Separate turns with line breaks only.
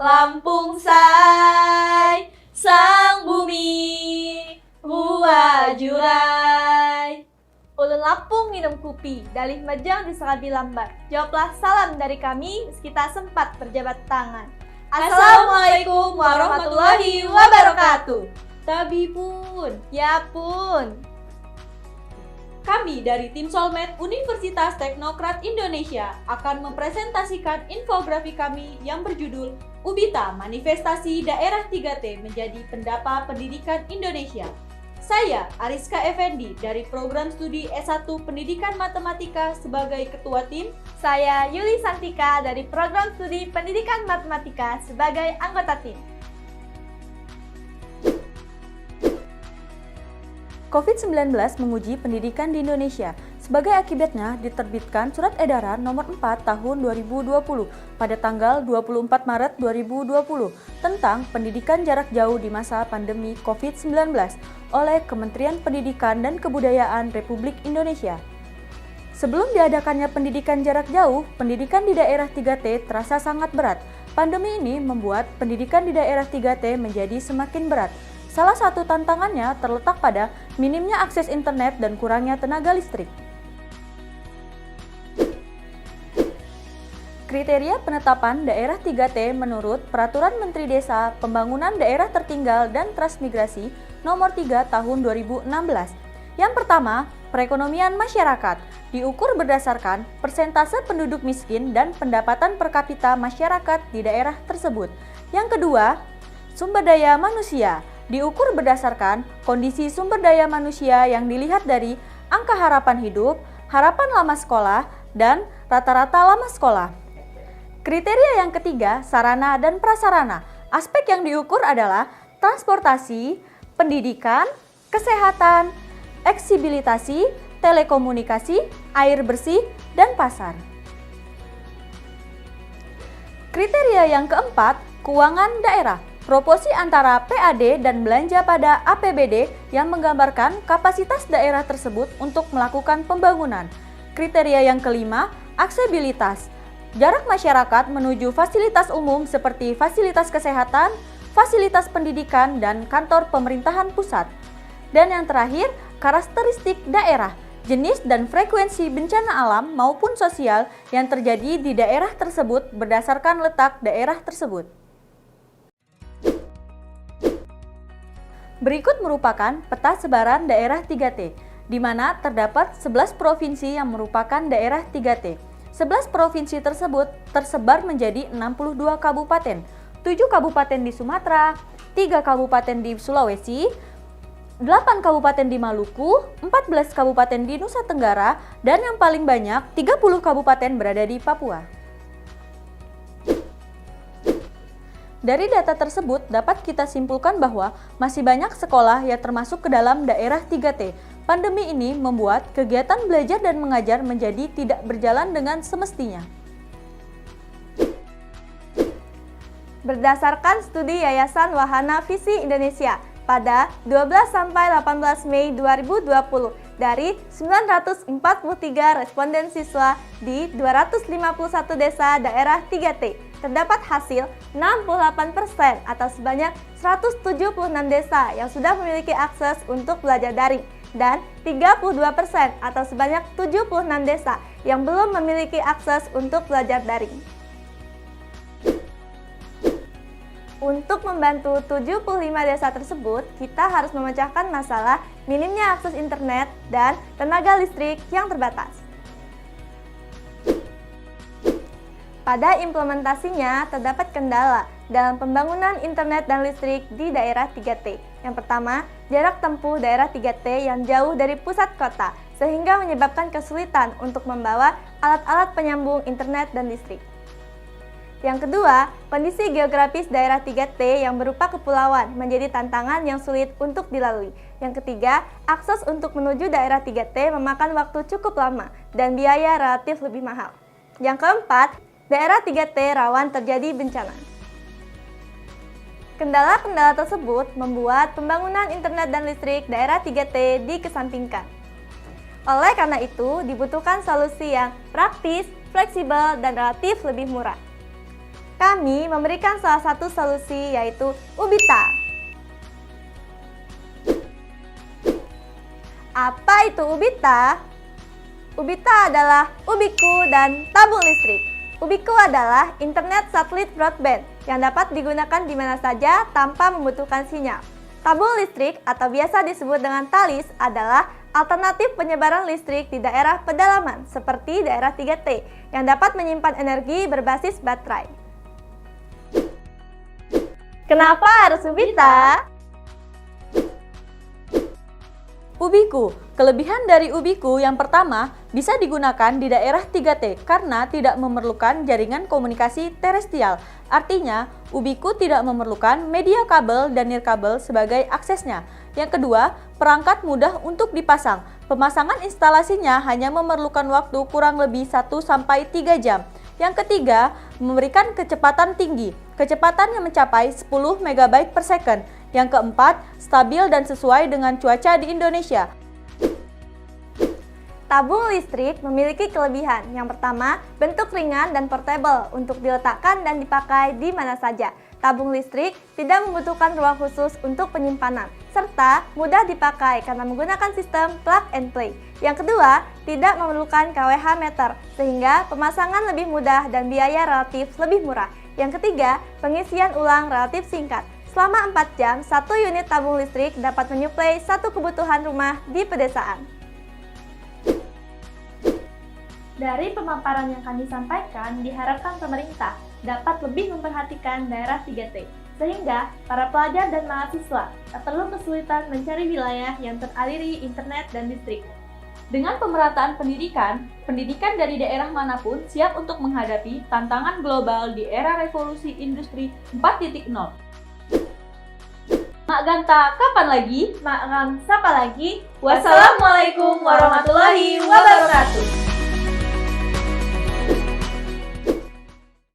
Lampung say, sang bumi, buah jurai.
Ulun Lampung minum kopi, dalih majang diserabi lambat. Jawablah salam dari kami, meski tak sempat berjabat tangan.
Assalamualaikum warahmatullahi wabarakatuh.
Tabi pun.
Ya pun.
Kami dari tim Solmed Universitas Teknokrat Indonesia akan mempresentasikan infografi kami yang berjudul Ubita Manifestasi Daerah 3T Menjadi Pendapa Pendidikan Indonesia. Saya Ariska Effendi dari Program Studi S1 Pendidikan Matematika sebagai Ketua Tim.
Saya Yuli Santika dari Program Studi Pendidikan Matematika sebagai anggota tim.
COVID-19 menguji pendidikan di Indonesia. Sebagai akibatnya, diterbitkan Surat Edaran Nomor 4 Tahun 2020 pada tanggal 24 Maret 2020 tentang pendidikan jarak jauh di masa pandemi COVID-19 oleh Kementerian Pendidikan dan Kebudayaan Republik Indonesia. Sebelum diadakannya pendidikan jarak jauh, pendidikan di daerah 3T terasa sangat berat. Pandemi ini membuat pendidikan di daerah 3T menjadi semakin berat. Salah satu tantangannya terletak pada minimnya akses internet dan kurangnya tenaga listrik. Kriteria penetapan daerah 3T menurut Peraturan Menteri Desa, Pembangunan Daerah Tertinggal dan Transmigrasi Nomor 3 Tahun 2016. Yang pertama, perekonomian masyarakat diukur berdasarkan persentase penduduk miskin dan pendapatan per kapita masyarakat di daerah tersebut. Yang kedua, sumber daya manusia diukur berdasarkan kondisi sumber daya manusia yang dilihat dari angka harapan hidup, harapan lama sekolah, dan rata-rata lama sekolah. Kriteria yang ketiga, sarana dan prasarana. Aspek yang diukur adalah transportasi, pendidikan, kesehatan, eksibilitasi, telekomunikasi, air bersih, dan pasar. Kriteria yang keempat, keuangan daerah. Proporsi antara PAD dan belanja pada APBD yang menggambarkan kapasitas daerah tersebut untuk melakukan pembangunan. Kriteria yang kelima, aksesibilitas. Jarak masyarakat menuju fasilitas umum seperti fasilitas kesehatan, fasilitas pendidikan, dan kantor pemerintahan pusat. Dan yang terakhir, karakteristik daerah, jenis dan frekuensi bencana alam maupun sosial yang terjadi di daerah tersebut berdasarkan letak daerah tersebut. Berikut merupakan peta sebaran daerah 3T, di mana terdapat 11 provinsi yang merupakan daerah 3T. 11 provinsi tersebut tersebar menjadi 62 kabupaten, 7 kabupaten di Sumatera, 3 kabupaten di Sulawesi, 8 kabupaten di Maluku, 14 kabupaten di Nusa Tenggara, dan yang paling banyak 30 kabupaten berada di Papua. Dari data tersebut dapat kita simpulkan bahwa masih banyak sekolah yang termasuk ke dalam daerah 3T. Pandemi ini membuat kegiatan belajar dan mengajar menjadi tidak berjalan dengan semestinya.
Berdasarkan studi Yayasan Wahana Visi Indonesia pada 12-18 Mei 2020 dari 943 responden siswa di 251 desa daerah 3T, terdapat hasil 68% atau sebanyak 176 desa yang sudah memiliki akses untuk belajar daring dan 32% atau sebanyak 76 desa yang belum memiliki akses untuk belajar daring. Untuk membantu 75 desa tersebut, kita harus memecahkan masalah minimnya akses internet dan tenaga listrik yang terbatas. Pada implementasinya, terdapat kendala dalam pembangunan internet dan listrik di daerah 3T. Yang pertama, jarak tempuh daerah 3T yang jauh dari pusat kota, sehingga menyebabkan kesulitan untuk membawa alat-alat penyambung internet dan listrik. Yang kedua, kondisi geografis daerah 3T yang berupa kepulauan menjadi tantangan yang sulit untuk dilalui. Yang ketiga, akses untuk menuju daerah 3T memakan waktu cukup lama dan biaya relatif lebih mahal. Yang keempat, daerah 3T rawan terjadi bencana. Kendala-kendala tersebut membuat pembangunan internet dan listrik daerah 3T dikesampingkan. Oleh karena itu, dibutuhkan solusi yang praktis, fleksibel, dan relatif lebih murah. Kami memberikan salah satu solusi, yaitu Ubita. Apa itu Ubita? Ubita adalah Ubiku dan tabung listrik. Ubiku adalah internet satelit broadband yang dapat digunakan di mana saja tanpa membutuhkan sinyal. Tabung listrik atau biasa disebut dengan talis adalah alternatif penyebaran listrik di daerah pedalaman seperti daerah 3T yang dapat menyimpan energi berbasis baterai. Kenapa harus Ubita?
Ubiku. Kelebihan dari Ubiku yang pertama, bisa digunakan di daerah 3T karena tidak memerlukan jaringan komunikasi terestrial. Artinya, Ubiku tidak memerlukan media kabel dan nirkabel sebagai aksesnya. Yang kedua, perangkat mudah untuk dipasang. Pemasangan instalasinya hanya memerlukan waktu kurang lebih 1-3 jam. Yang ketiga, memberikan kecepatan tinggi. Kecepatan yang mencapai 10 MB per second. Yang keempat, stabil dan sesuai dengan cuaca di Indonesia.
Tabung listrik memiliki kelebihan. Yang pertama, bentuk ringan dan portable untuk diletakkan dan dipakai di mana saja. Tabung listrik tidak membutuhkan ruang khusus untuk penyimpanan, serta mudah dipakai karena menggunakan sistem plug and play. Yang kedua, tidak memerlukan kWh meter, sehingga pemasangan lebih mudah dan biaya relatif lebih murah. Yang ketiga, pengisian ulang relatif singkat. Selama 4 jam, satu unit tabung listrik dapat menyuplai satu kebutuhan rumah di pedesaan. Dari pemaparan yang kami sampaikan, diharapkan pemerintah dapat lebih memperhatikan daerah 3T, sehingga para pelajar dan mahasiswa tak perlu kesulitan mencari wilayah yang teraliri internet dan listrik.
Dengan pemerataan pendidikan dari daerah manapun siap untuk menghadapi tantangan global di era revolusi industri 4.0. Mak Ganta, kapan lagi?
Mak Ram, sapa lagi?
Wassalamualaikum warahmatullahi wabarakatuh.